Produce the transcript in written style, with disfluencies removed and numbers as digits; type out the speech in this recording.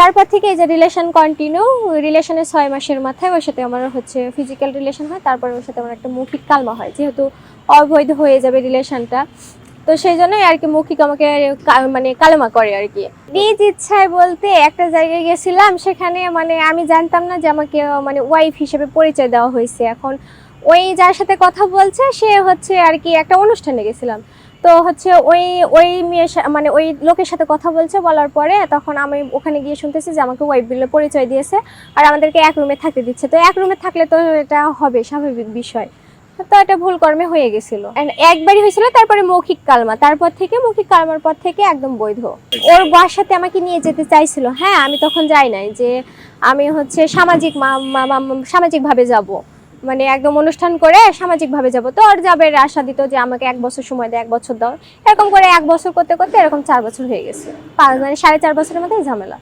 তারপর থেকে এই যে রিলেশন কন্টিনিউ, রিলেশনের 6 মাসের মাথায় ওর সাথে আমার হচ্ছে ফিজিক্যাল রিলেশন হয়, তারপরে ওর সাথে আমার একটা মৌখিক কালমা হয়, যেহেতু অবৈধ হয়ে যাবে রিলেশনটা, তো সেই জন্যই আর কি মৌখিক আমাকে মানে কালেমা করে আর কি। নিজ ইচ্ছায় বলতে একটা জায়গায় গেছিলাম, সেখানে মানে আমি জানতাম না যে আমাকে মানে ওয়াইফ হিসেবে পরিচয় দেওয়া হয়েছে। এখন ওই যার সাথে কথা বলছে সে হচ্ছে আর কি একটা অনুষ্ঠানে গেছিলাম, তো হচ্ছে ওই ওই মেয়ের মানে ওই লোকের সাথে কথা বলছে, বলার পরে তখন আমি ওখানে গিয়ে শুনতেছি যে আমাকে ওয়াইফ বলে পরিচয় দিয়েছে আর আমাদেরকে এক রুমে থাকতে দিচ্ছে। তো এক রুমে থাকলে তো এটা হবে স্বাভাবিক বিষয়, তো এটা ভুল কর্মে হয়ে গেছিল। একবারই হয়েছিল, তারপরে মৌখিক কালমা, তারপর থেকে মৌখিক কালমার পর থেকে একদম বৈধ। ওর বাসাতে আমাকে নিয়ে যেতে চাইছিল, হ্যাঁ আমি তখন যাই নাই, যে আমি হচ্ছে সামাজিকভাবে যাব, মানে একদম অনুষ্ঠান করে সামাজিকভাবে যাব। তো ওর যাবে আশা দিত যে আমাকে 1 বছর সময় দেয়, 1 বছর দাও, এরকম করে 1 বছর করতে করতে এরকম 4 বছর হয়ে গেছে, মানে 4.5 বছরের মধ্যে ঝামেলা।